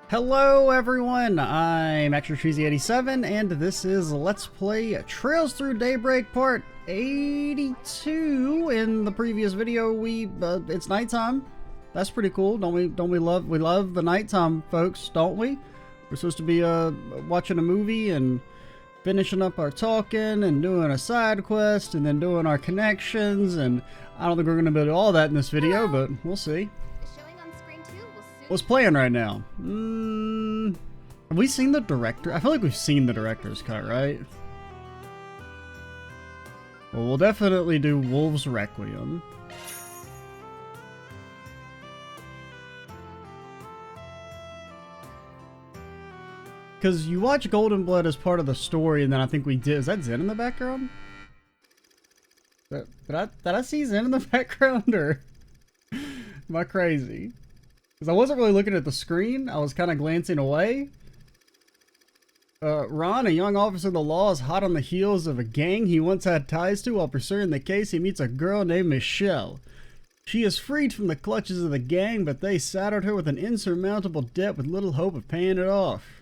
Hello everyone, I'm ExtraCheesy87 and this is Let's Play Trails Through Daybreak Part 82. In the previous video, it's nighttime. That's pretty cool. We love the nighttime, folks, don't we? We're supposed to be watching a movie and finishing up our talking and doing a side quest and then doing our connections, and I don't think we're going to be able to do all that in this video, but we'll see. What's playing right now? Have we seen the director? I feel like we've seen the director's cut, right? Well, we'll definitely do Wolves Requiem. Because you watch Golden Blood as part of the story, and then I think we did. Is that Zen in the background? Did I see Zen in the background, or am I crazy? Because I wasn't really looking at the screen, I was kind of glancing away. Ron, a young officer of the law, is hot on the heels of a gang he once had ties to. While pursuing the case, he meets a girl named Michelle. She is freed from the clutches of the gang, but they saddled her with an insurmountable debt with little hope of paying it off.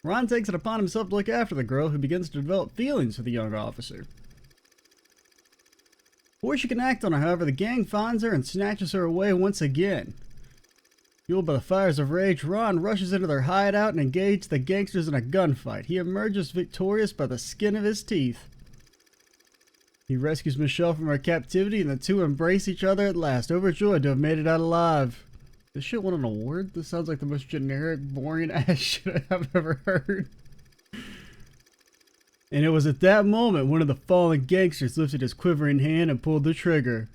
Ron takes it upon himself to look after the girl, who begins to develop feelings for the young officer. Before she can act on her, however, the gang finds her and snatches her away once again. Fueled by the fires of rage, Ron rushes into their hideout and engages the gangsters in a gunfight. He emerges victorious by the skin of his teeth. He rescues Michelle from her captivity, and the two embrace each other at last, overjoyed to have made it out alive. This shit won an award? This sounds like the most generic, boring ass shit I've ever heard. And it was at that moment one of the fallen gangsters lifted his quivering hand and pulled the trigger.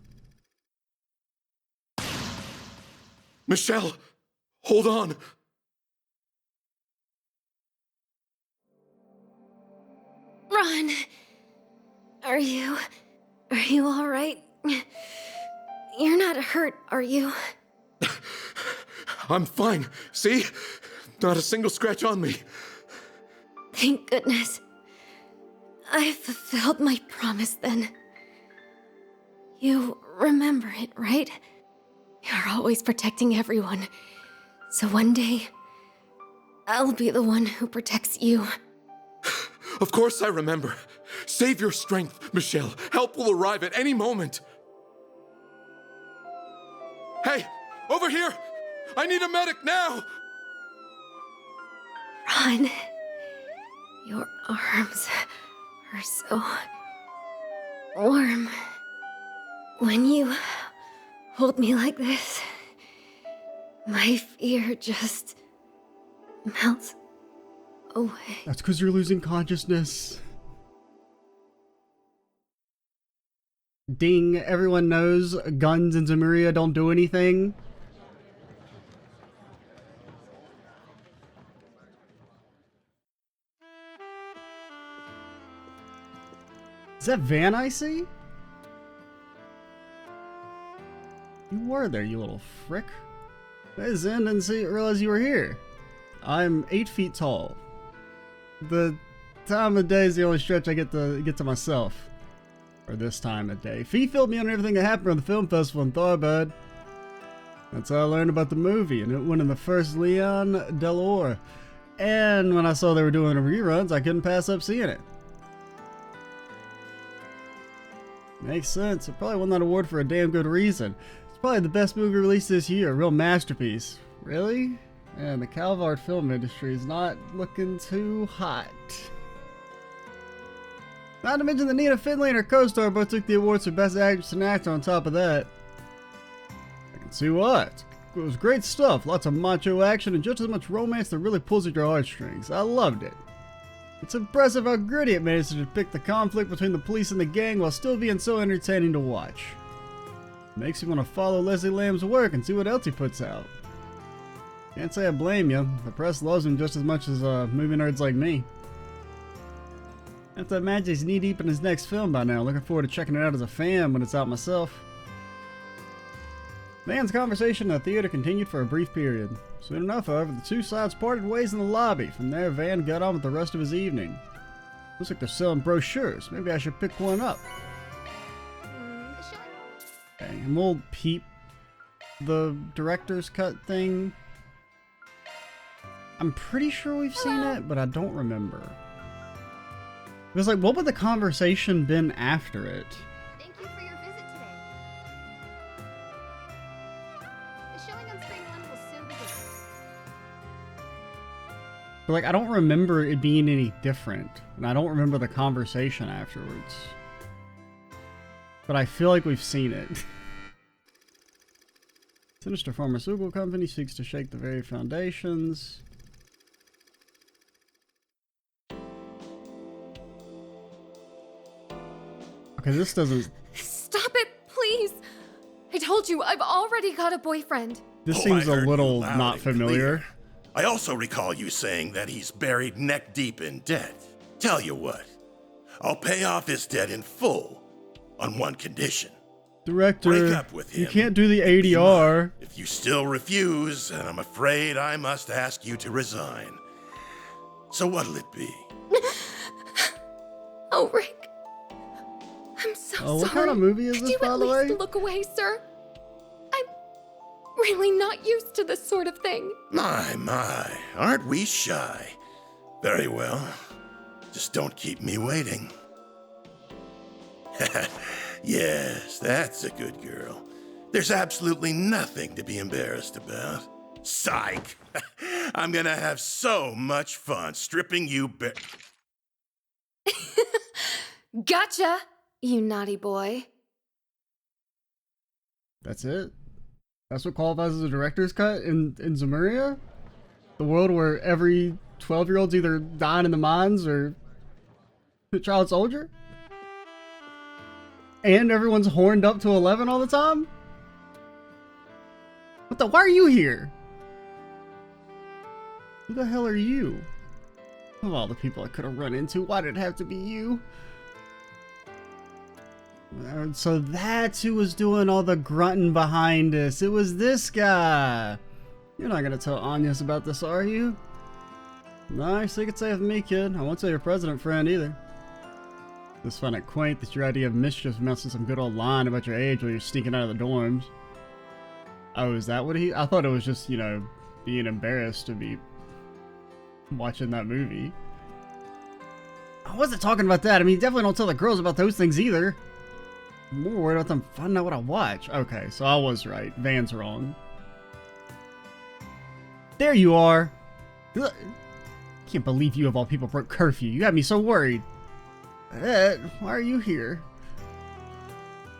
Michelle, hold on. Ron, are you all right? You're not hurt, are you? I'm fine. See? Not a single scratch on me. Thank goodness. I fulfilled my promise then. You remember it, right? You're always protecting everyone. So one day, I'll be the one who protects you. Of course I remember. Save your strength, Michelle. Help will arrive at any moment. Hey, over here! I need a medic now! Ron, your arms are so warm. When you hold me like this, my fear just melts away. That's because you're losing consciousness. Ding, everyone knows guns in Zemuria don't do anything. Is that Van I see? You were there, you little frick. Hey, Zen, didn't realize you were here. I'm 8 feet tall. The time of day is the only stretch I get to myself. Or this time of day. Fee filled me on everything that happened on the film festival in Tharbud. That's how I learned about the movie, and it went in the first Leon Delor. And when I saw they were doing reruns, I couldn't pass up seeing it. Makes sense. It probably won that award for a damn good reason. It's probably the best movie released this year. A real masterpiece. Really? And the Calvard film industry is not looking too hot. Not to mention that Nina Finlay and her co-star both took the awards for Best Actress and Actor on top of that. I can see what. It was great stuff. Lots of macho action and just as much romance that really pulls at your heartstrings. I loved it. It's impressive how gritty it managed to depict the conflict between the police and the gang while still being so entertaining to watch. It makes you want to follow Leslie Lamb's work and see what else he puts out. Can't say I blame you. The press loves him just as much as movie nerds like me. I have to imagine he's knee deep in his next film by now. Looking forward to checking it out as a fan when it's out myself. Van's conversation in the theater continued for a brief period. Soon enough, however, the two sides parted ways in the lobby. From there, Van got on with the rest of his evening. Looks like they're selling brochures. Maybe I should pick one up. Okay, and we'll peep the director's cut thing I'm pretty sure we've seen it, but I don't remember. It was like, what would the conversation been after it? Thank you for your visit today. The showing on Spring 1 will soon begin. But like, I don't remember it being any different, and I don't remember the conversation afterwards. But I feel like we've seen it. Sinister pharmaceutical company seeks to shake the very foundations. Okay, this doesn't... Stop it, please! I told you, I've already got a boyfriend. This Oh, seems I a heard little you loud not and familiar. clear. I also recall you saying that he's buried neck deep in debt. Tell you what, I'll pay off his debt in full on one condition. Director, Break up with you him. can't do the ADR. If you still refuse, then I'm afraid I must ask you to resign. So what'll it be? Oh, Rick. I'm so sorry. Oh, what kind of movie is Could this, you by at the least way? look away, sir? I'm really not used to this sort of thing. My, aren't we shy? Very well. Just don't keep me waiting. Yes, that's a good girl. There's absolutely nothing to be embarrassed about. Psych! I'm gonna have so much fun stripping you bare. Gotcha, you naughty boy. That's it? That's what qualifies as a director's cut in Zemuria? The world where every 12-year-old's either dying in the mines or a child soldier? And everyone's horned up to 11 all the time? What the? Why are you here? Who the hell are you? Of all the people I could have run into, why did it have to be you? So that's who was doing all the grunting behind us. It was this guy. You're not gonna tell Agnes about this, are you? Nice, you could say with me, kid. I won't tell your president friend either. Just find it quaint that your idea of mischief amounts to some good old line about your age while you're sneaking out of the dorms. Oh, is that what he... I thought it was just, you know, being embarrassed to be watching that movie. I wasn't talking about that. I mean, definitely don't tell the girls about those things either. I'm more worried about them finding out what I watch. Okay, so I was right. Van's wrong. There you are. Ugh. Can't believe you of all people broke curfew. You got me so worried. Why are you here?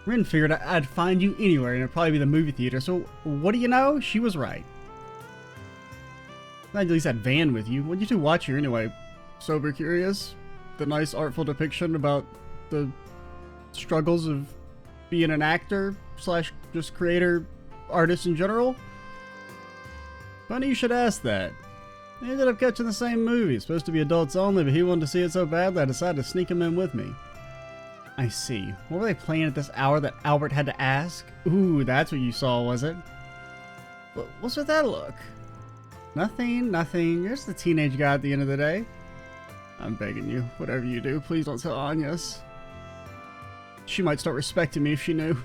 Rin figured I'd find you anywhere and it'd probably be the movie theater, so what do you know? She was right. I at least had Van with you. What'd you two watch here anyway? Sober Curious? The nice artful depiction about the struggles of being an actor slash just creator, artist in general? Funny you should ask that. They ended up catching the same movie. It's supposed to be adults only, but he wanted to see it so badly I decided to sneak him in with me. I see. What were they playing at this hour that Albert had to ask? Ooh, that's what you saw, was it? What's with that look? Nothing, nothing. You're just the teenage guy at the end of the day. I'm begging you, whatever you do, please don't tell Agnes. She might start respecting me if she knew.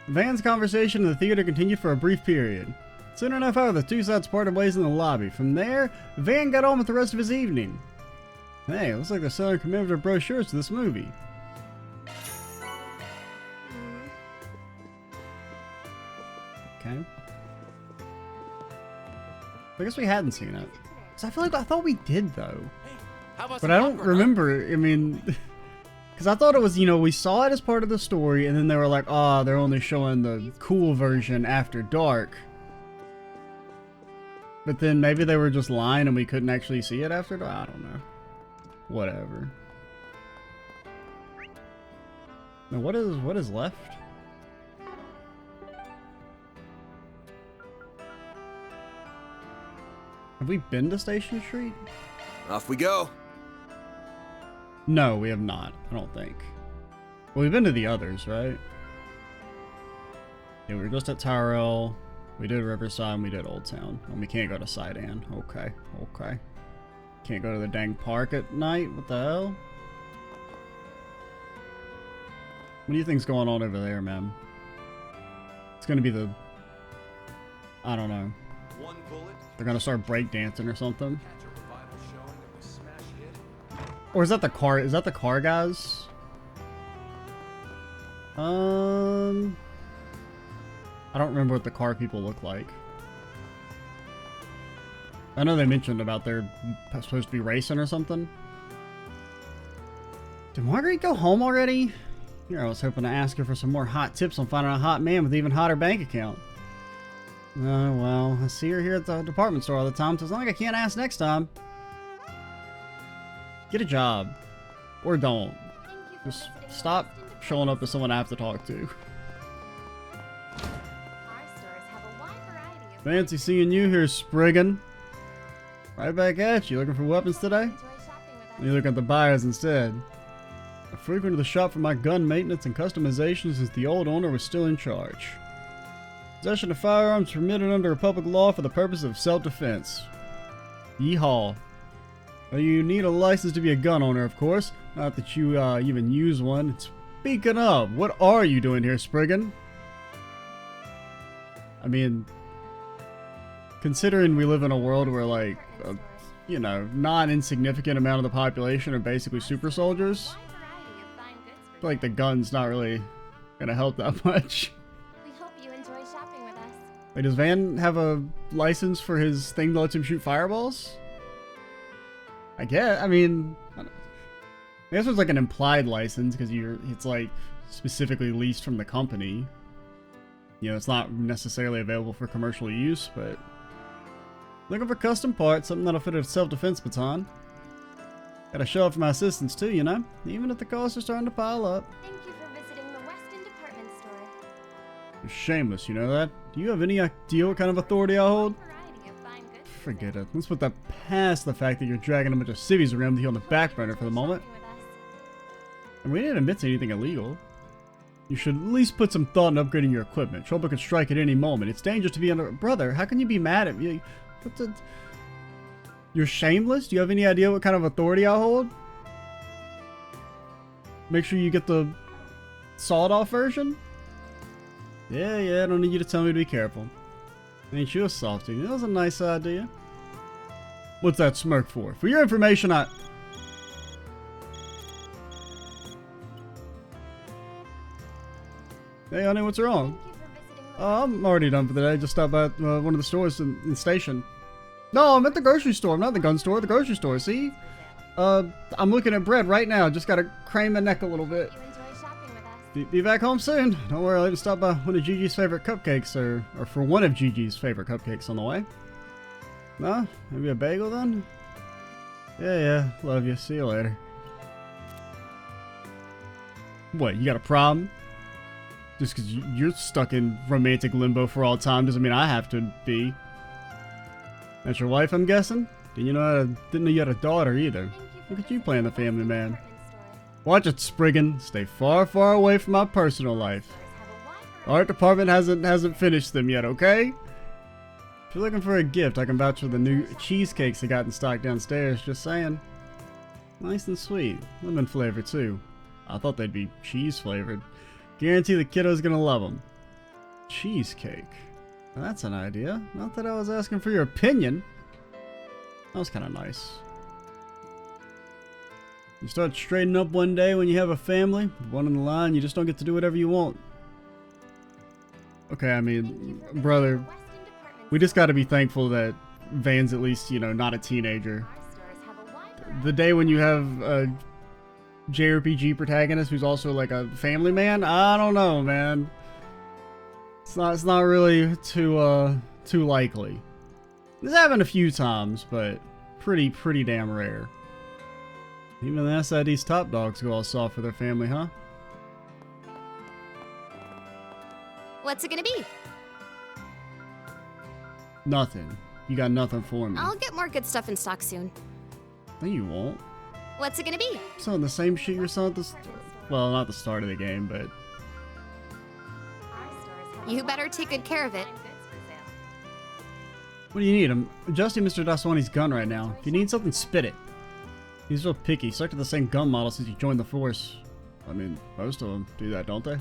Van's conversation in the theater continued for a brief period. Soon enough, however, the two sides parted ways in the lobby. From there, Van got on with the rest of his evening. Hey, looks like they're selling commemorative brochures to this movie. Okay. I guess we hadn't seen it. Cause I feel like I thought we did though. But I don't remember. I mean, because I thought it was, you know, we saw it as part of the story, and then they were like, oh, they're only showing the cool version after dark. But then maybe they were just lying and we couldn't actually see it after dark. I don't know. Whatever. Now what is left? Have we been to Station Street? Off we go. No, we have not. I don't think. Well, we've been to the others, right? Yeah, we were just at Tyrell. We did Riverside and we did Old Town. And we can't go to Sidan. Okay, okay. Can't go to the dang park at night? What the hell? What do you think's going on over there, man? It's gonna be the... I don't know. They're gonna start breakdancing or something. Or is that the car? Is that the car guys? I don't remember what the car people look like. I know they mentioned about they're supposed to be racing or something. Did Marguerite go home already? Here, I was hoping to ask her for some more hot tips on finding a hot man with even hotter bank account. Oh, well, I see her here at the department store all the time, so it's not like I can't ask next time. Get a job. Or don't. Just stop showing up as someone I have to talk to. Fancy seeing you here, Spriggan. Right back at you. Looking for weapons today? You look at the buyers instead. I frequented the shop for my gun maintenance and customization since the old owner was still in charge. Possession of firearms permitted under Republic law for the purpose of self-defense. Yeehaw. Well, you need a license to be a gun owner, of course. Not that you even use one. Speaking of, what are you doing here, Spriggan? I mean, considering we live in a world where, like, you know, non-insignificant amount of the population are basically super soldiers, I feel like the gun's not really gonna help that much. We hope you enjoy shopping with us. Wait, does Van have a license for his thing that lets him shoot fireballs? I guess. I mean, I guess there's like an implied license because it's like specifically leased from the company. You know, it's not necessarily available for commercial use, but looking for custom parts, something that'll fit a self-defense baton. Gotta show up for my assistants too, you know, even if the costs are starting to pile up. Thank you for visiting the Weston department store. You're shameless, you know that? Do you have any idea what kind of authority I hold? Variety of fine goods for Forget sale. it. Let's put that past the fact that you're dragging a bunch of civvies around with you on the back burner for the moment. Shopping with us. And we didn't admit to anything illegal. You should at least put some thought in upgrading your equipment. Trouble could strike at any moment. It's dangerous to be under... Brother, how can you be mad at me? What the... You're shameless? Do you have any idea what kind of authority I hold? Make sure you get the sawed-off version? Yeah, I don't need you to tell me to be careful. Ain't you a softie? That was a nice idea. What's that smirk for? For your information, I... Hey, honey, what's wrong? Thank you for visiting the I'm already done for the day. Just stopped by one of the stores in the station. No, I'm at the grocery store. I'm not at the gun store. The grocery store, see? I'm looking at bread right now. Just gotta crane my neck a little bit. You enjoy shopping with us. Be back home soon. Don't worry, I'll even stop by one of Gigi's favorite cupcakes, or for one of Gigi's favorite cupcakes on the way. No? Maybe a bagel then? Yeah, love you. See you later. What, you got a problem? Just because you're stuck in romantic limbo for all time doesn't mean I have to be. That's your wife, I'm guessing? Didn't know you had a daughter either. Look at you playing the family man. Watch it, Spriggan. Stay far, far away from my personal life. The art department hasn't finished them yet, okay? If you're looking for a gift, I can vouch for the new cheesecakes they got in stock downstairs. Just saying. Nice and sweet. Lemon flavored, too. I thought they'd be cheese flavored. Guarantee the kiddo's gonna love them. Cheesecake. Well, that's an idea. Not that I was asking for your opinion. That was kind of nice. You start straightening up one day when you have a family, one in the line, you just don't get to do whatever you want. Okay, I mean, brother, we just gotta be thankful that Van's at least, you know, not a teenager. The day when you have a JRPG protagonist who's also like a family man, I don't know, man. It's not really too likely. This happened a few times, but pretty damn rare. Even the SID's top dogs go all soft for their family, huh? What's it gonna be? Nothing. You got nothing for me. I'll get more good stuff in stock soon. No, you won't. What's it gonna be? Selling the same shit you're selling at the well, not the start of the game, but You better take good care of it. what do you need? I'm adjusting Mr. Daswani's gun right now. If you need something, spit it. He's real picky. Stuck to the same gun model since he joined the force. I mean, most of them do that, don't they?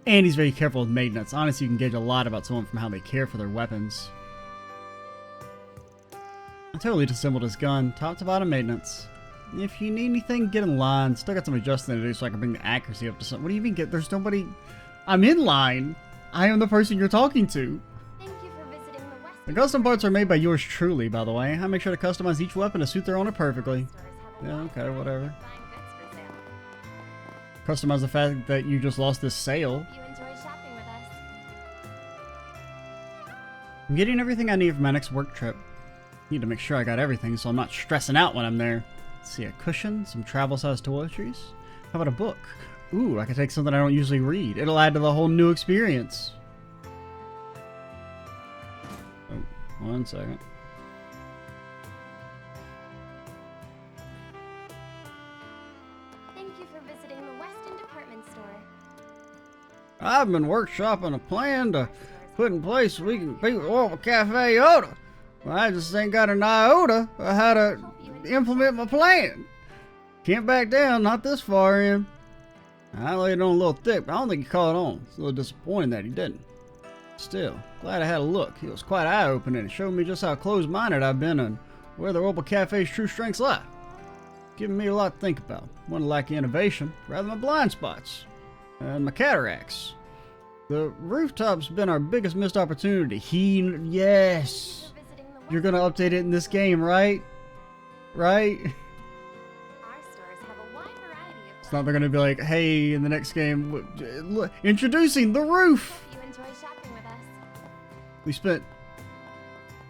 And he's very careful with maintenance. Honestly, you can gauge a lot about someone from how they care for their weapons. I totally disassembled his gun, top to bottom maintenance. If you need anything, get in line. Still got some adjusting to do so I can bring the accuracy up to something. What do you even get? There's nobody. I'm in line. I am the person you're talking to. Thank you for visiting the West. The custom parts are made by yours truly, by the way. I make sure to customize each weapon to suit their owner perfectly. Yeah, okay, whatever. Fine goods for sale. Customize the fact that you just lost this sale. Hope you enjoy shopping with us. I'm getting everything I need for my next work trip. Need to make sure I got everything so I'm not stressing out when I'm there. Let's see, a cushion, some travel-sized toiletries. How about a book? Ooh, I could take something I don't usually read. It'll add to the whole new experience. Oh, 1 second. Thank you for visiting the Weston Department Store. I've been workshopping a plan to put in place so we can beat Orbital Cafe Oda. Well, I just ain't got an iota of how to implement my plan. Can't back down, not this far in. I laid it on a little thick, but I don't think he caught on. It's a little disappointing that he didn't. Still, glad I had a look. It was quite eye-opening. It showed me just how closed-minded I've been and where the Orbital Cafe's true strengths lie. Giving me a lot to think about. One to lack innovation, rather my blind spots. And my cataracts. The rooftop's been our biggest missed opportunity. Yes! You're gonna update it in this game, right? Right? Our stores have a wide variety of It's not they're gonna be like, hey, in the next game, look, introducing the roof! Hope you enjoy shopping with us. We spent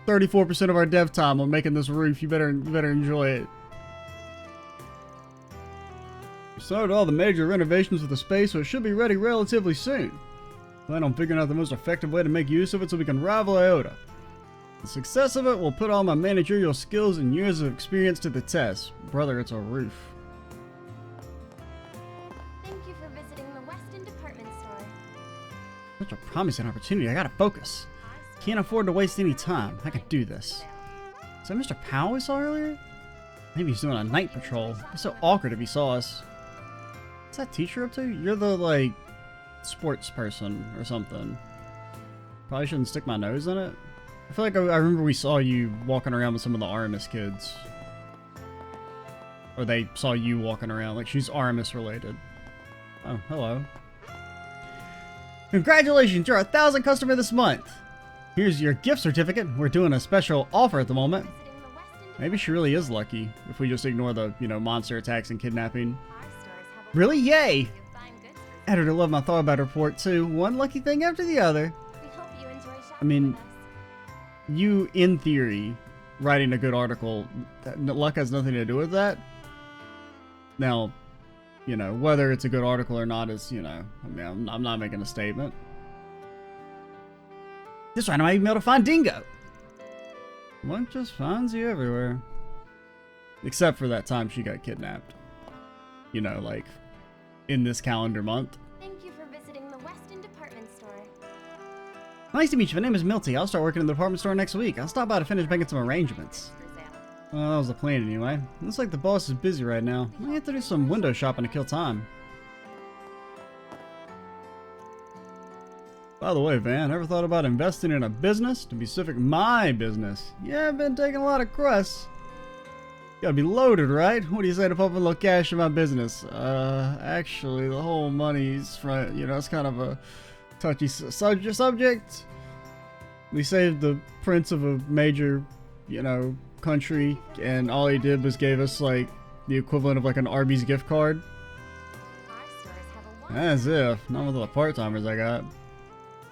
34% of our dev time on making this roof. You better enjoy it. We started all the major renovations of the space, so it should be ready relatively soon. Plan on figuring out the most effective way to make use of it so we can rival Iota. The success of it will put all my managerial skills and years of experience to the test. Brother, it's a roof. Thank you for visiting the Weston Department Store. Such a promising opportunity. I gotta focus. Can't afford to waste any time. I can do this. Is that Mr. Powell we saw earlier? Maybe he's doing a night patrol. It's so awkward if he saw us. What's that teacher up to? You're the, like, sports person or something. Probably shouldn't stick my nose in it. I feel like I remember we saw you walking around with some of the Aramis kids. Or they saw you walking around. Like, she's Aramis related. Oh, hello. Congratulations, you're our 1,000th customer this month. Here's your gift certificate. We're doing a special offer at the moment. Visiting the Weston Maybe she really is lucky if we just ignore the, monster attacks and kidnapping. Our stores have a Really? Yay! variety of fine goods for Editor loved my thought about report too. One lucky thing after the other. sale. We hope you enjoy shopping I mean, with us. You, in theory, writing a good article, luck has nothing to do with that. Now, whether it's a good article or not is, I'm not making a statement. This one I might even be able to find Dingo. Luck just finds you everywhere. Except for that time she got kidnapped. Like, in this calendar month. Thank you for visiting the Weston Department Store. Nice to meet you. My name is Milty. I'll start working in the department store next week. I'll stop by to finish making some arrangements. For sale. Well, that was the plan anyway. Looks like the boss is busy right now. I have to do some window shopping to kill time. By the way, Van, ever thought about investing in a business? To be specific, my business. Yeah, I've been taking a lot of crusts. Gotta be loaded, right? What do you say to pump a little cash in my business? Actually, the whole money's from, it's kind of a touchy subject. We saved the prince of a major, country, and all he did was gave us, like, the equivalent of, like, an Arby's gift card. Our stores have a wide As if. Not with all the part-timers I got.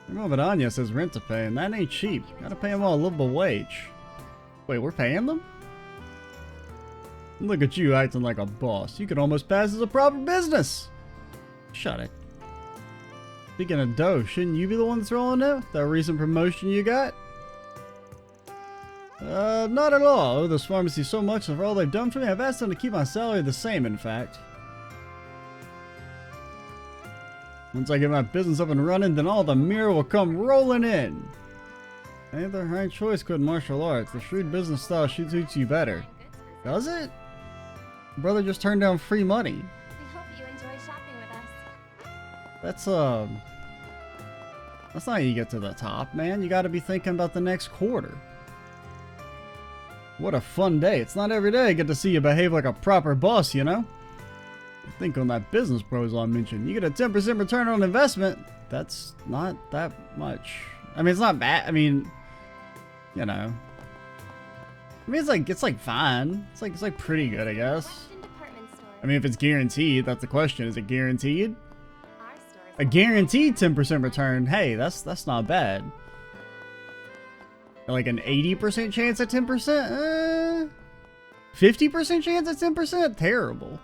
Anya says rent to pay, and that ain't cheap. Gotta pay them all a livable wage. Wait, we're paying them? Look at you acting like a boss. You could almost pass as a proper business. Shut it. Speaking of dough, shouldn't you be the one that's rolling it? That recent promotion you got? Not at all. I owe this pharmacy so much for all they've done for me. I've asked them to keep my salary the same, in fact. Once I get my business up and running, then all the mirror will come rolling in. Ain't the right choice, good martial arts. The shrewd business style suits you better. goods for sale. Does it? Brother just turned down free money. We hope you enjoy shopping with us. That's not how you get to the top, man. You gotta be thinking about the next quarter. What a fun day. It's not every day I get to see you behave like a proper boss, you know? I think on that business proposal I mentioned, you get a 10% return on investment. That's not that much. I mean, it's not bad. I mean, you know. I mean, it's like fine. It's like pretty good, I guess. Weston Department Store. I mean, if it's guaranteed, that's the question. Is it guaranteed? Our stores A guaranteed 10% return. Hey, that's not bad. Like an 80% chance at 10%? 50% chance at 10%? Terrible.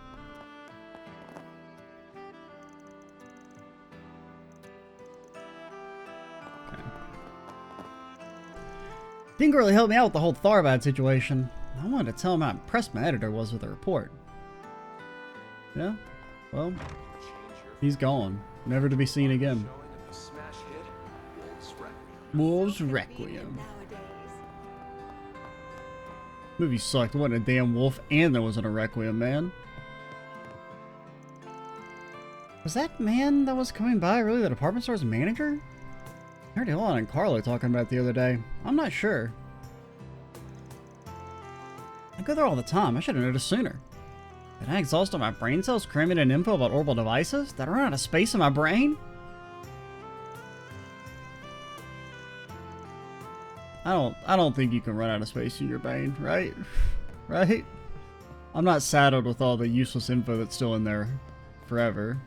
Okay. Didn't really help me out with the whole Tharbad situation. I wanted to tell him how impressed my editor was with the report. Yeah? Well, he's gone. Never to be seen again. Wolves Requiem. Movie sucked. Wasn't a damn wolf, and there wasn't a Requiem, man. Was that man that was coming by really the department store's manager? I heard Elon and Carlo talking about it the other day. I'm not sure. I go there all the time. I should have noticed sooner. Did I exhaust all my brain cells cramming in info about orbital devices? Did I run out of space in my brain? I don't think you can run out of space in your brain, right? Right? I'm not saddled with all the useless info that's still in there forever.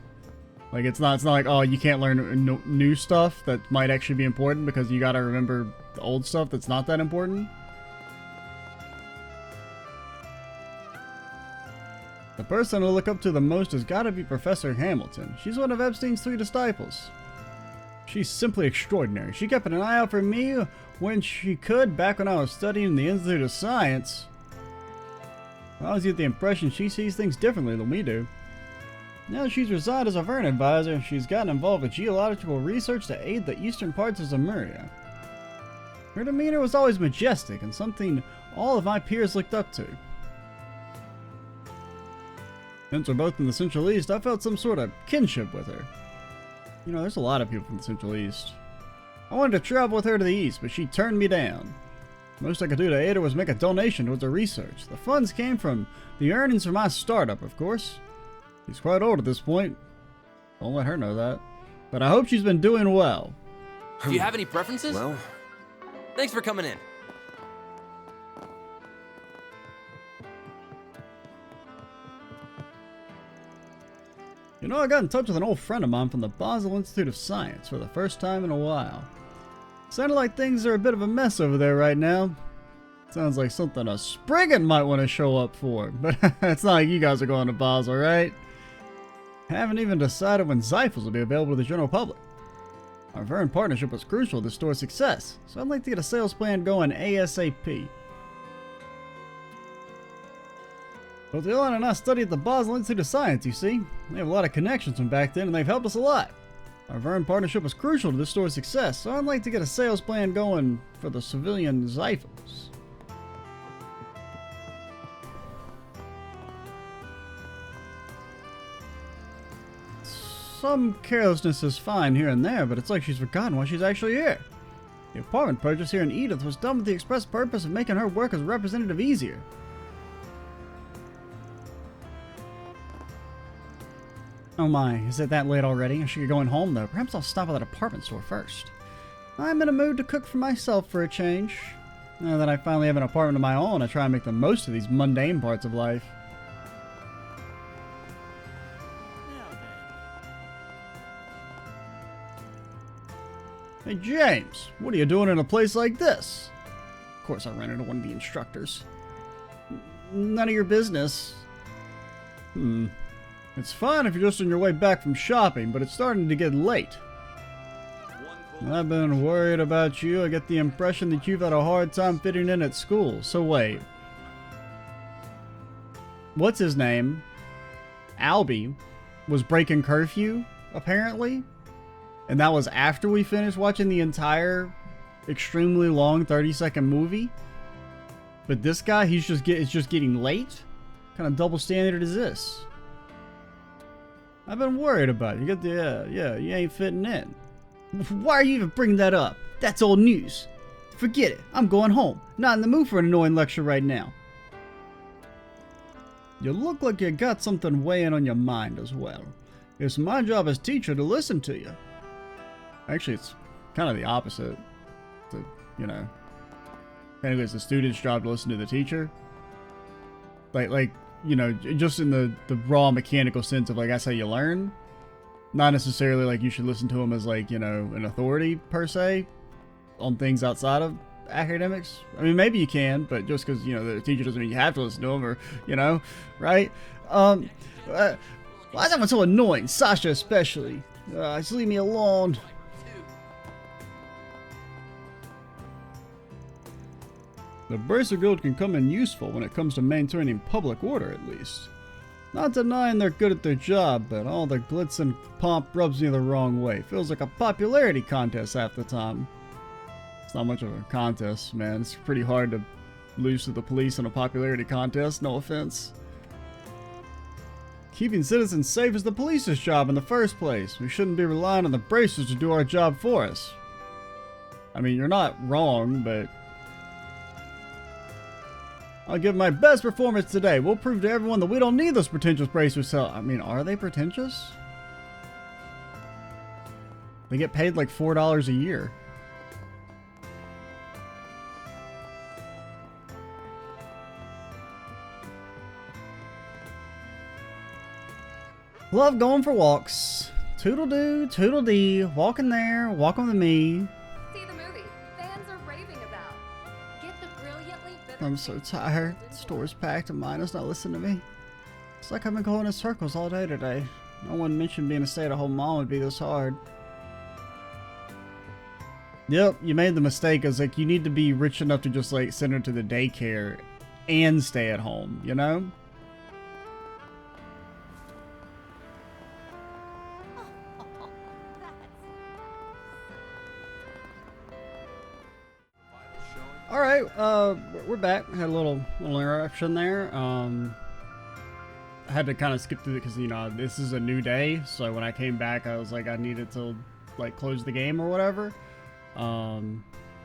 Like it's not like, oh, you can't learn new stuff that might actually be important because you gotta remember the old stuff that's not that important. The person I look up to the most has gotta be Professor Hamilton. She's one of Epstein's 3 disciples. She's simply extraordinary. She kept an eye out for me when she could, back when I was studying in the Institute of Science. I always get the impression she sees things differently than we do. Now she's resigned as a Verne advisor, she's gotten involved with geological research to aid the eastern parts of Zemuria. Her demeanor was always majestic and something all of my peers looked up to. Since we're both in the Central East, I felt some sort of kinship with her. You know, there's a lot of people from the Central East. I wanted to travel with her to the East, but she turned me down. Most I could do to aid her was make a donation towards her research. The funds came from the earnings from my startup, of course. She's quite old at this point. Don't let her know that. But I hope she's been doing well. Do you have any preferences? Well, Thanks for coming in. You know, I got in touch with an old friend of mine from the Basel Institute of Science for the first time in a while. Sounded like things are a bit of a mess over there right now. Sounds like something a Spriggan might want to show up for, but it's not like you guys are going to Basel, right? Haven't even decided when Zyphos will be available to the general public. Our Verne partnership was crucial to the store's success, so I'd like to get a sales plan going ASAP. Both Elon and I studied at the Basel Institute of Science, you see. We have a lot of connections from back then, and they've helped us a lot. Our Verne partnership was crucial to the store's success, so I'd like to get a sales plan going for the civilian Zyphos. Some carelessness is fine here and there, but it's like she's forgotten why she's actually here. The apartment purchase here in Edith was done with the express purpose of making her work as a representative easier. Oh my, is it that late already? I should get going home though. Perhaps I'll stop at that apartment store first. I'm in a mood to cook for myself for a change. Now that I finally have an apartment of my own, I try and make the most of these mundane parts of life. Hey James, what are you doing in a place like this? Of course I ran into one of the instructors. None of your business. It's fine if you're just on your way back from shopping, but it's starting to get late. I've been worried about you. I get the impression that you've had a hard time fitting in at school. So wait. What's his name? Albie was breaking curfew, apparently. And that was after we finished watching the entire extremely long 30-second movie. But this guy, it's just getting late? What kind of double standard is this? I've been worried about it. You got the, you ain't fitting in. Why are you even bringing that up? That's old news. Forget it. I'm going home. Not in the mood for an annoying lecture right now. You look like you got something weighing on your mind as well. It's my job as teacher to listen to you. Actually, it's kind of the opposite. You know, technically it's the student's job to listen to the teacher. Like you know, just in the raw mechanical sense of like that's how you learn. Not necessarily like you should listen to him as like, you know, an authority per se on things outside of academics. I mean, maybe you can, but just because, you know, the teacher doesn't mean you have to listen to him, or, you know, right? Why is everyone so annoying? Sasha especially. Just leave me alone. The Bracer Guild can come in useful when it comes to maintaining public order, at least. Not denying they're good at their job, but all the glitz and pomp rubs me the wrong way. Feels like a popularity contest half the time. It's not much of a contest, man. It's pretty hard to lose to the police in a popularity contest, no offense. Keeping citizens safe is the police's job in the first place. We shouldn't be relying on the Bracers to do our job for us. I mean, you're not wrong, but I'll give my best performance today. We'll prove to everyone that we don't need those pretentious Bracers. So, I mean, are they pretentious? They get paid like $4 a year. Love going for walks. Toodle-doo, toodle-dee. Walking there, walking with me. See the movie. Fans are raving about. Get the brilliantly bitter. I'm so tired. The store's packed and Mina's not listening to me. It's like I've been going in circles all day today. No one mentioned being a stay-at-home mom would be this hard. Yep, you made the mistake. It's like you need to be rich enough to just like send her to the daycare and stay at home, you know? Alright, we're back. Had a little interruption there. I had to kind of skip through it because, you know, this is a new day. So when I came back, I was like, I needed to, like, close the game or whatever. So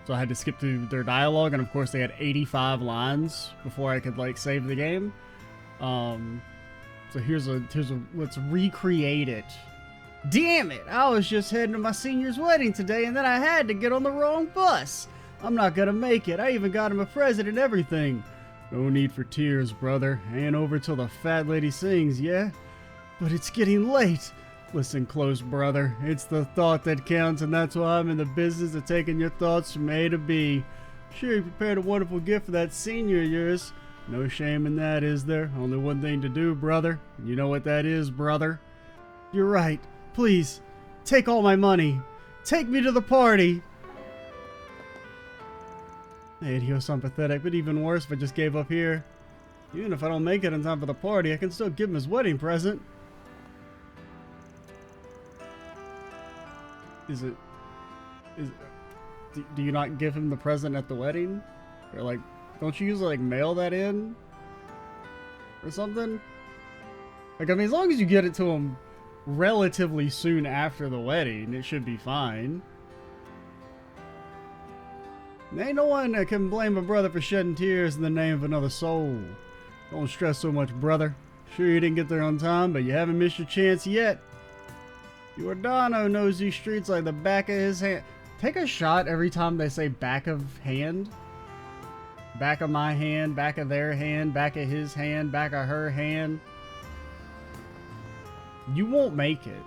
I had to skip through their dialogue. And, of course, they had 85 lines before I could, like, save the game. So here's a let's recreate it. Damn it! I was just heading to my senior's wedding today, and then I had to get on the wrong bus. I'm not gonna make it. I even got him a present and everything. No need for tears, brother. Ain't over till the fat lady sings, yeah? But it's getting late. Listen close, brother. It's the thought that counts, and that's why I'm in the business of taking your thoughts from A to B. Sure, you prepared a wonderful gift for that senior of yours. No shame in that, is there? Only one thing to do, brother. You know what that is, brother? You're right. Please, take all my money. Take me to the party. Hey, you're sympathetic, but even worse if I just gave up here. Even if I don't make it in time for the party, I can still give him his wedding present. Do you not give him the present at the wedding? Or like, don't you usually like mail that in? Or something? Like, I mean, as long as you get it to him relatively soon after the wedding, it should be fine. Ain't no one that can blame a brother for shedding tears in the name of another soul. Don't stress so much, brother. Sure you didn't get there on time, but you haven't missed your chance yet. Giordano knows these streets like the back of his hand. Take a shot every time they say back of hand. Back of my hand, back of their hand, back of his hand, back of her hand. You won't make it.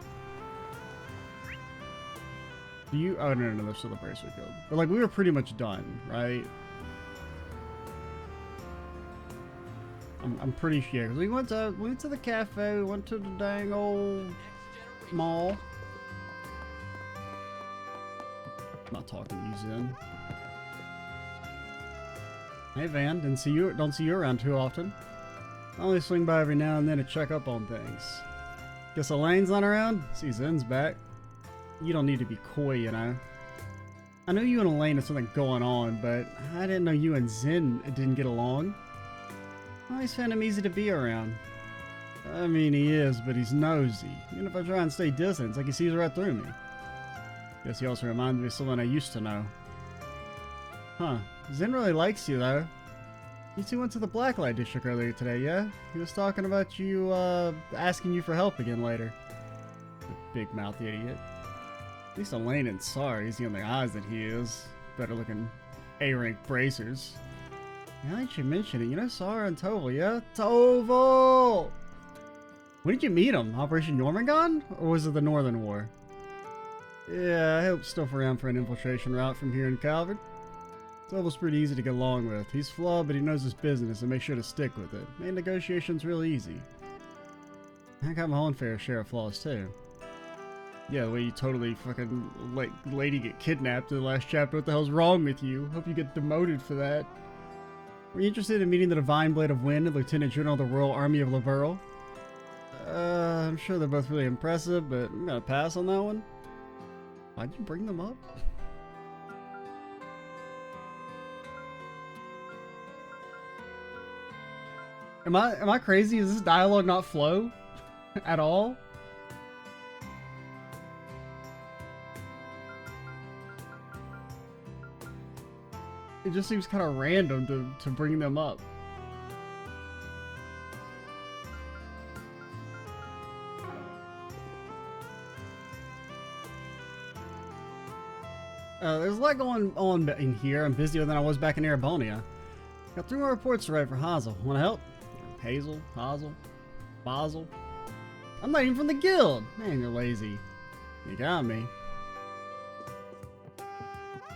Oh, no, they're still the Bracer Guild. But, like, we were pretty much done, right? I'm pretty sure. Because we went to the cafe, we went to the dang old mall. I'm not talking to you, Zen. Hey, Van. Don't see you around too often. I only swing by every now and then to check up on things. Guess Elaine's not around? See, Zen's back. You don't need to be coy, you know. I know you and Elaine have something going on, but I didn't know you and Zen didn't get along. I always found him easy to be around. I mean, he is, but he's nosy. Even if I try and stay distant, it's like he sees right through me. Guess he also reminds me of someone I used to know. Huh. Zen really likes you, though. You two went to the Blacklight District earlier today, yeah? He was talking about you, asking you for help again later. Big mouth idiot. At least Elaine and Sar, easy on the eyes that he is. Better looking A-rank bracers. Now that you mention it, you know Sar and Toval, yeah? Toval! When did you meet him? Operation Jormungand? Or was it the Northern War? Yeah, I helped stuff around for an infiltration route from here in Calvert. Toval's pretty easy to get along with. He's flawed, but he knows his business and makes sure to stick with it. Made negotiations real easy. I got my own fair share of flaws, too. Yeah, the way you totally fucking let lady get kidnapped in the last chapter. What the hell's wrong with you? Hope you get demoted for that. Were you interested in meeting the Divine Blade of Wind and Lieutenant General of the Royal Army of Liberl? I'm sure they're both really impressive, but I'm gonna pass on that one. Why'd you bring them up? Am I crazy? Is this dialogue not flow at all? It just seems kind of random to bring them up. There's a lot going on in here. I'm busier than I was back in Erebonia. Got 3 more reports to write for Hazel. Want to help? Hazel? Basel? I'm not even from the guild. Man, you're lazy. You got me.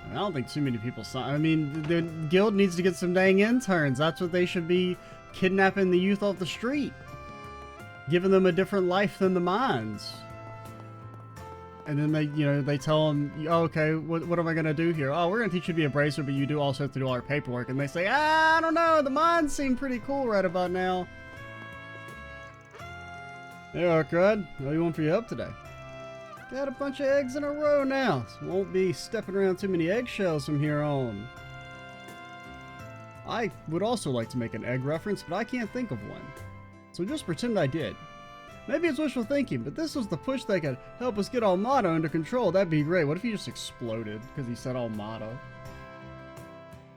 I don't think too many people saw. I mean, the guild needs to get some dang interns. That's what they should be, kidnapping the youth off the street. Giving them a different life than the mines. And then they, you know, they tell them, oh, okay, what am I going to do here? Oh, we're going to teach you to be a bracer, but you do also have to do all our paperwork. And they say, I don't know, the mines seem pretty cool right about now. Hey, Arkrod, what do you want for your help today? Got a bunch of eggs in a row now, so won't be stepping around too many eggshells from here on. I would also like to make an egg reference, but I can't think of one. So just pretend I did. Maybe it's wishful thinking, but this was the push that could help us get Almado under control. That'd be great. What if he just exploded because he said Almado?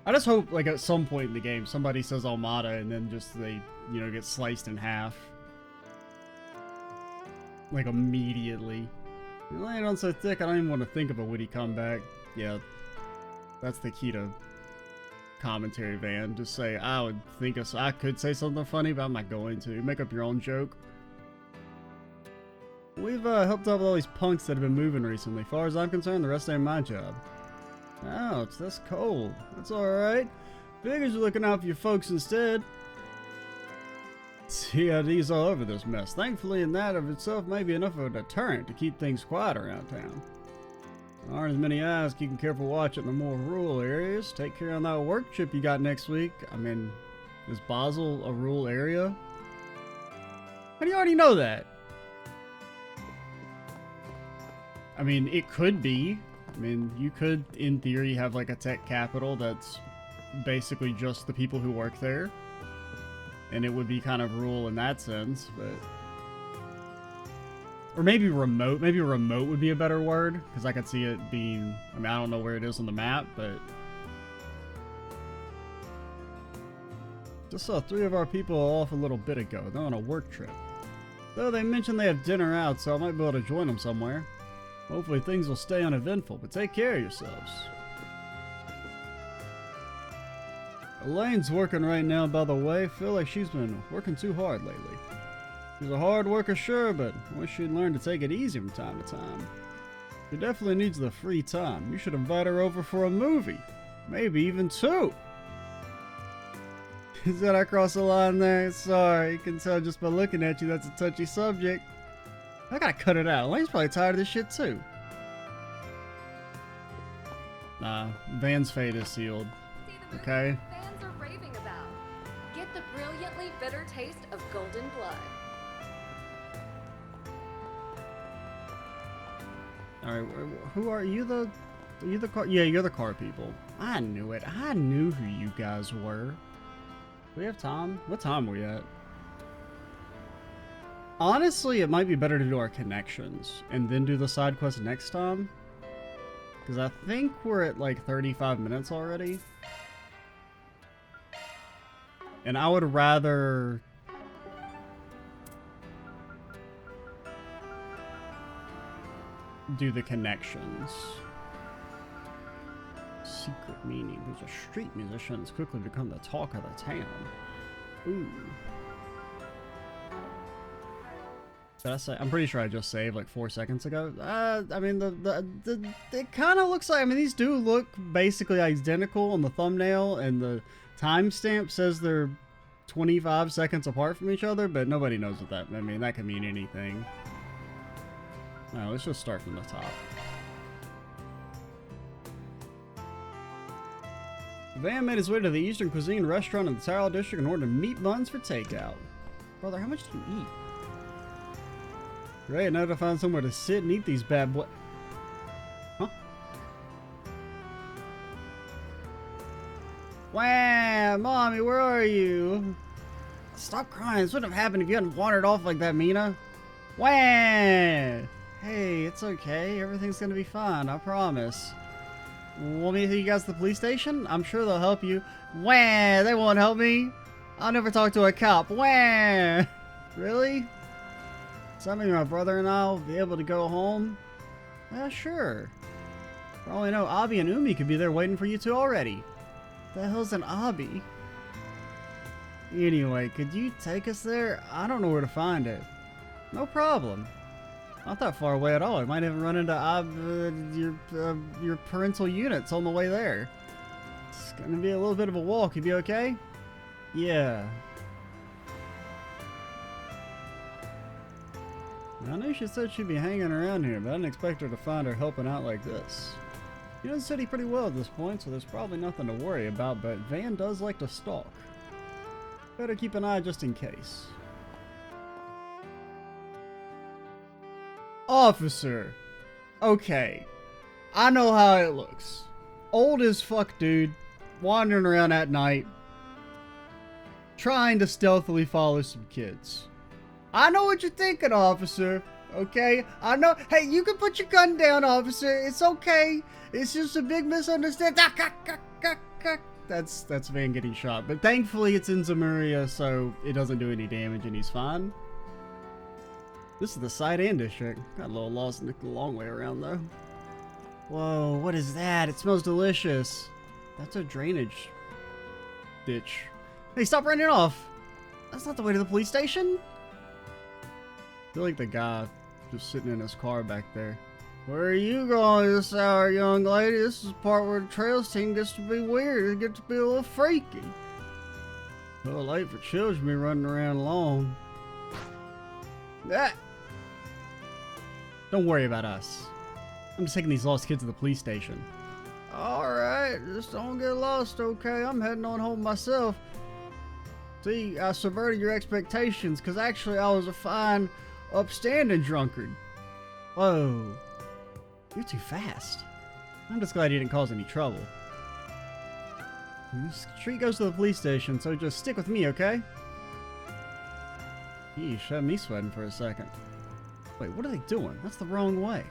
I just hope, like, at some point in the game, somebody says Almada and then just they, you know, get sliced in half. Like, immediately. You're laying on so thick, I don't even want to think of a witty comeback. Yeah, that's the key to commentary, Van. Just say, I could say something funny, but I'm not going to. Make up your own joke. We've helped out with all these punks that have been moving recently. As far as I'm concerned, the rest ain't my job. Ouch, that's cold. That's alright. Figures you're looking out for your folks instead. CID's all over this mess. Thankfully, in that of itself may be enough of a deterrent to keep things quiet around town. There aren't as many eyes keeping careful watch in the more rural areas. Take care on that work trip you got next week. I mean, is Basel a rural area? How do you already know that? I mean, it could be. I mean, you could, in theory, have like a tech capital that's basically just the people who work there. And it would be kind of rural in that sense, but... Or maybe remote. Maybe remote would be a better word, because I could see it being... I mean, I don't know where it is on the map, but... Just saw 3 of our people off a little bit ago. They're on a work trip. Though they mentioned they have dinner out, so I might be able to join them somewhere. Hopefully things will stay uneventful, but take care of yourselves. Elaine's working right now, by the way. Feel like she's been working too hard lately. She's a hard worker, sure, but I wish she'd learn to take it easy from time to time. She definitely needs the free time. You should invite her over for a movie. Maybe even 2. Did I cross the line there? Sorry, you can tell just by looking at you that's a touchy subject. I gotta cut it out. Elaine's probably tired of this shit too. Nah, Van's fate is sealed. Okay? Fans are raving about. Get the brilliantly bitter taste of golden blood. Alright, who are you? Are you the car? Yeah, you're the car people. I knew it. I knew who you guys were. Do we have time? What time are we at? Honestly, it might be better to do our connections and then do the side quest next time. Because I think we're at like 35 minutes already. And I would rather... do the connections. Secret meaning. There's a street musician that's quickly become the talk of the town. Ooh. Did I say? I'm pretty sure I just saved like 4 seconds ago. I mean, it kind of looks like, I mean, these do look basically identical on the thumbnail, and the timestamp says they're 25 seconds apart from each other, but nobody knows what that, I mean, that could mean anything. Alright, let's just start from the top. Van made his way to the Eastern Cuisine restaurant in the Tyrell District in order to meat buns for takeout. Brother, how much do you eat? Great, now to find somewhere to sit and eat these bad boys. Huh? Wow, Mommy, where are you? Stop crying. This wouldn't have happened if you hadn't wandered off like that, Mina. Wow! Hey, it's okay. Everything's gonna be fine, I promise. Want me to take you guys to the police station? I'm sure they'll help you. Wah! They won't help me. I'll never talk to a cop. Wah! Really? Does that mean my brother and I'll be able to go home? Yeah, sure. For all I know, Abby and Umi could be there waiting for you two already. The hell's an Abby? Anyway, could you take us there? I don't know where to find it. No problem. Not that far away at all. I might even run into your parental units on the way there. It's gonna be a little bit of a walk. You be okay? Yeah. I knew she said she'd be hanging around here, but I didn't expect her to find her helping out like this. You know the city pretty well at this point, so there's probably nothing to worry about, but Van does like to stalk. Better keep an eye just in case. Officer. Okay. I know how it looks. Old as fuck dude, wandering around at night, trying to stealthily follow some kids. I know what you're thinking, officer. Okay? I know. Hey, you can put your gun down, officer. It's okay. It's just a big misunderstanding. That's Van getting shot. But thankfully it's in Zamuria, so it doesn't do any damage and he's fine. This is the side and district. Got a little lost the long way around though. Whoa, what is that? It smells delicious. That's a drainage ditch. Hey, stop running off. That's not the way to the police station. I feel like the guy just sitting in his car back there. Where are you going this hour, young lady? This is the part where the trails team gets to be weird. It gets to be a little freaky. A little late for children to be running around alone. Ah. Don't worry about us. I'm just taking these lost kids to the police station. Alright, just don't get lost, okay? I'm heading on home myself. See, I subverted your expectations, because actually I was a fine, upstanding drunkard. Whoa. You're too fast. I'm just glad you didn't cause any trouble. This street goes to the police station, so just stick with me, okay? Yeesh, had me sweating for a second. Wait, what are they doing? That's the wrong way.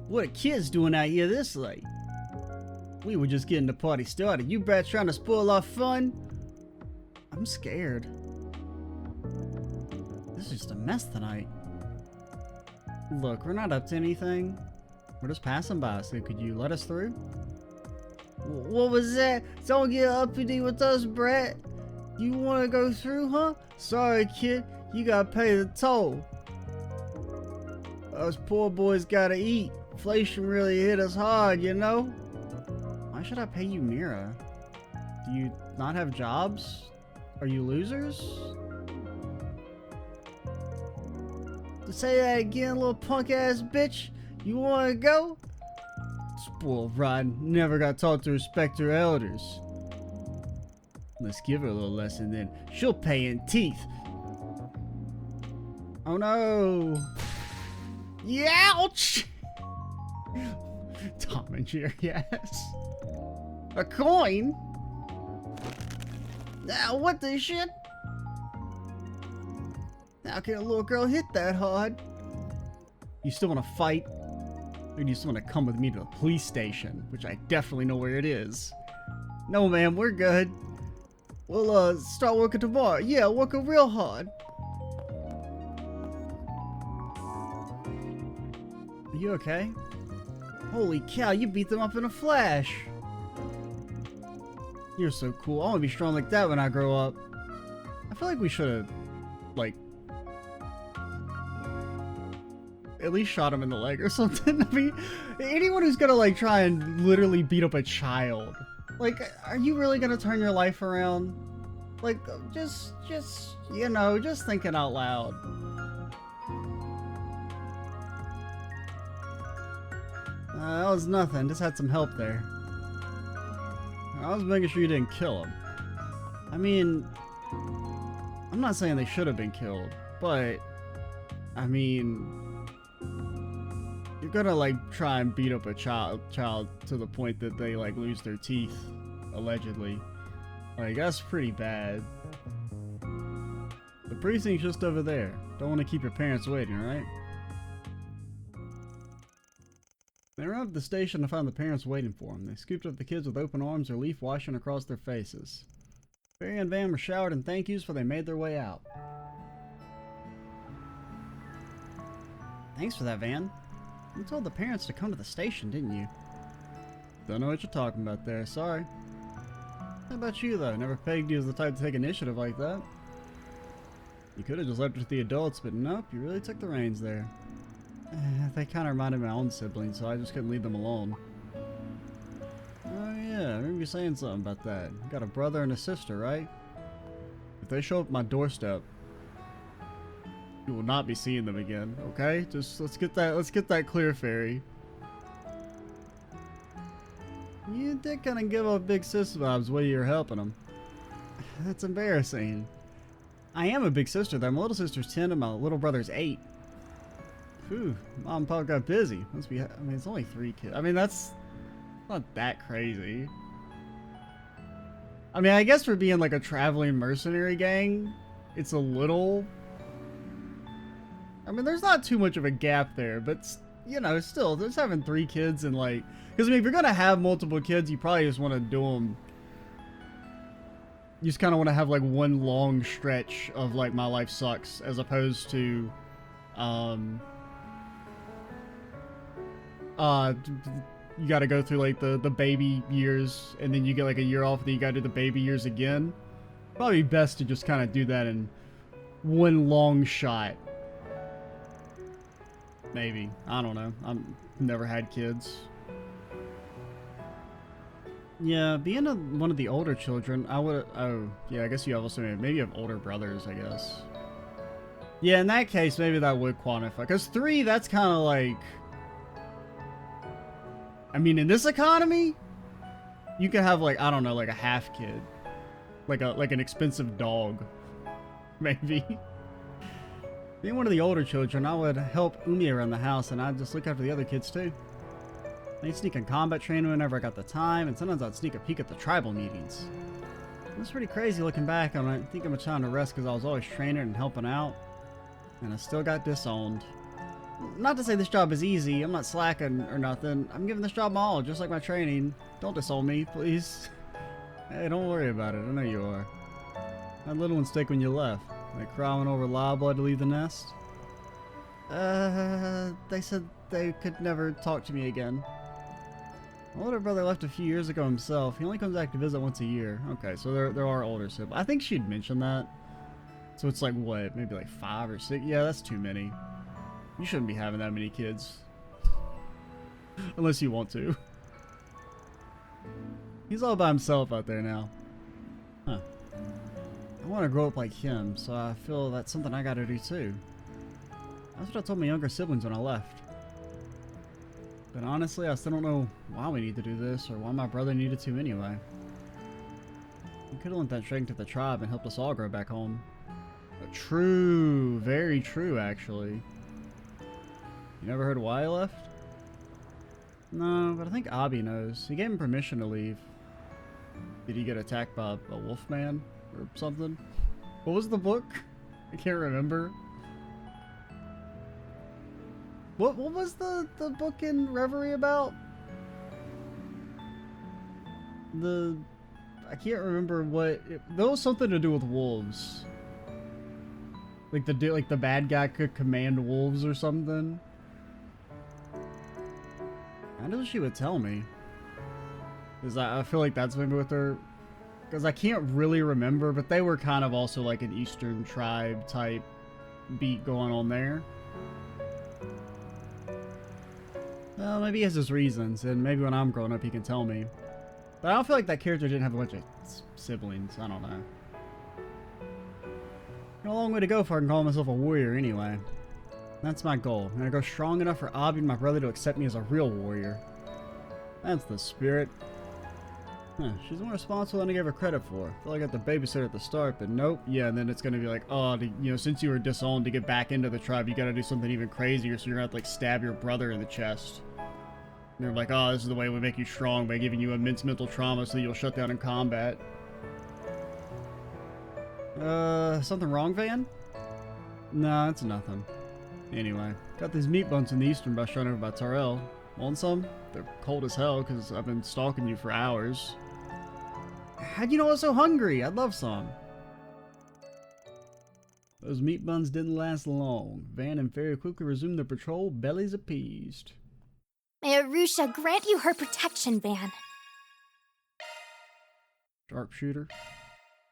What are kids doing out here this late? We were just getting the party started. You brats trying to spoil our fun? I'm scared. This is just a mess tonight. Look, we're not up to anything. We're just passing by, so could you let us through? What was that? Don't get uppity with us, brat. You want to go through, huh? Sorry, kid. You gotta pay the toll. Us poor boys gotta eat. Inflation really hit us hard, you know? Why should I pay you, Mira? Do you not have jobs? Are you losers? Say that again, little punk-ass bitch. You wanna go? Spoiled rotten. Never got taught to respect her elders. Let's give her a little lesson then. She'll pay in teeth. Oh no. Youch! Tom and Jerry, yes. A coin? Now what the shit? How can a little girl hit that hard? You still want to fight? Or do you still want to come with me to the police station? Which I definitely know where it is. No, ma'am, we're good. We'll, start working tomorrow. Yeah, working real hard. Are you okay? Holy cow, you beat them up in a flash. You're so cool. I want to be strong like that when I grow up. I feel like we should have, like, at least shot him in the leg or something. I mean, anyone who's gonna, like, try and literally beat up a child. Like, are you really gonna turn your life around? Like, just, you know, just thinking out loud. That was nothing. Just had some help there. I was making sure you didn't kill him. I mean, I'm not saying they should have been killed, but I mean, you're gonna like try and beat up a child to the point that they like lose their teeth, allegedly. Like, that's pretty bad. The precinct's just over there. Don't want to keep your parents waiting, right? They arrived at the station to find the parents waiting for them. They scooped up the kids with open arms, relief washing across their faces. Barry and Van were showered in thank yous before they made their way out. Thanks for that, Van. You told the parents to come to the station, didn't you? Don't know what you're talking about there, sorry. How about you, though? Never pegged you as the type to take initiative like that. You could have just left it to the adults, but nope, you really took the reins there. They kind of reminded me of my own siblings, so I just couldn't leave them alone. Oh yeah, I remember you saying something about that. You got a brother and a sister, right? If they show up at my doorstep, you will not be seeing them again, okay? Just let's get that clear, Fairy. You did kind of give off big sis vibes while you were helping them. That's embarrassing. I am a big sister though. My little sister's 10 and my little brother's 8. Whew, Mom and Pop got busy. Must be, I mean, it's only 3 kids. I mean, that's not that crazy. I mean, I guess for being like a traveling mercenary gang, it's a little... I mean, there's not too much of a gap there, but, you know, still, just having 3 kids and like... Because, I mean, if you're going to have multiple kids, you probably just want to do them... You just kind of want to have like one long stretch of like, my life sucks, as opposed to... you gotta go through like the baby years and then you get like a year off and then you gotta do the baby years again. Probably best to just kind of do that in one long shot. Maybe. I don't know. I've never had kids. Yeah, being one of the older children, I would... Oh, yeah, I guess you also maybe you have older brothers, I guess. Yeah, in that case, maybe that would quantify. Because 3, that's kind of like... I mean, in this economy, you could have like, I don't know, like a half kid. Like an expensive dog. Maybe. Being one of the older children, I would help Umi around the house and I'd just look after the other kids too. I'd sneak in combat training whenever I got the time, and sometimes I'd sneak a peek at the tribal meetings. It was pretty crazy looking back on it. I think I'm trying to rest because I was always training and helping out. And I still got disowned. Not to say this job is easy, I'm not slacking or nothing. I'm giving this job my all, just like my training. Don't disown me, please. Hey, don't worry about it, I know you are. That little one stake when you left. Like crawling over lava to leave the nest. They said they could never talk to me again. My older brother left a few years ago himself. He only comes back to visit once a year. Okay, so there are older siblings. I think she'd mentioned that. So it's like, what, maybe like 5 or 6? Yeah, that's too many. You shouldn't be having that many kids. Unless you want to. He's all by himself out there now. Huh. I want to grow up like him, so I feel that's something I gotta do too. That's what I told my younger siblings when I left. But honestly, I still don't know why we need to do this, or why my brother needed to anyway. We could have lent that strength to the tribe and helped us all grow back home. But true, very true actually. You never heard why he left? No, but I think Abi knows. He gave him permission to leave. Did he get attacked by a wolf man or something? What was the book? I can't remember. What was the book in Reverie about? I can't remember what there was something to do with wolves. Like the bad guy could command wolves or something. I know she would tell me. Cause I feel like that's maybe what they're. Because I can't really remember, but they were kind of also like an Eastern tribe type beat going on there. Well, maybe he has his reasons, and maybe when I'm growing up he can tell me. But I don't feel like that character didn't have a bunch of siblings. I don't know. Got a long way to go before I can call myself a warrior anyway. That's my goal. I'm gonna go strong enough for Abby and my brother to accept me as a real warrior. That's the spirit. Huh, she's more responsible than I gave her credit for. I feel like I got the babysitter at the start, but nope. Yeah, and then it's gonna be like, oh, since you were disowned to get back into the tribe, you gotta do something even crazier, so you're gonna have to like stab your brother in the chest. And they're like, oh, this is the way we make you strong, by giving you immense mental trauma so that you'll shut down in combat. Something wrong, Van? Nah, it's nothing. Anyway, got these meat buns in the Eastern by shown over by Tarell. Want some? They're cold as hell because I've been stalking you for hours. How'd you know I was so hungry? I'd love some. Those meat buns didn't last long. Van and Fairy quickly resumed their patrol, bellies appeased. May Arusha grant you her protection, Van. Sharpshooter.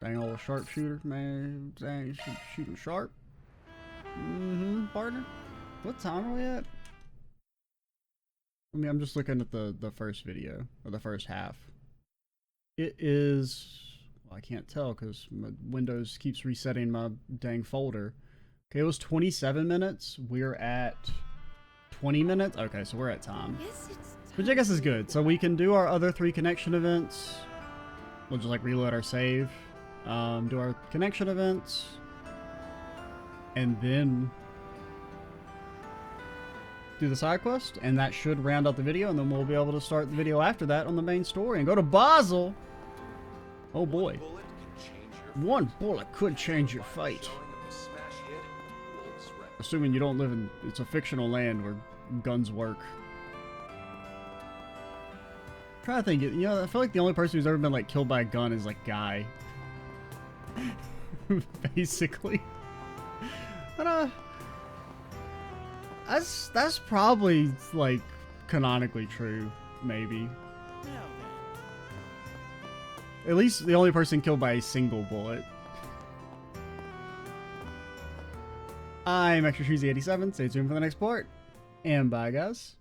Dang old sharpshooter, man. Dang, shooting sharp. Partner. What time are we at? I mean, I'm just looking at the first video, or the first half. It is, well, I can't tell because my Windows keeps resetting my dang folder. Okay, it was 27 minutes. We're at 20 minutes. Okay, so we're at time. Yes, it's time. Which I guess is good. So we can do our other 3 connection events. We'll just like reload our save. Do our connection events. And then do the side quest, and that should round out the video, and then we'll be able to start the video after that on the main story and go to Basel. Oh boy. One bullet could change your fate. Assuming you don't live in, it's a fictional land where guns work. I'm trying to think, you know, I feel like the only person who's ever been like killed by a gun is like Guy. Basically. But that's probably like canonically true, maybe. At least the only person killed by a single bullet. I'm Extra Cheesy 87. Stay tuned for the next part. And bye, guys.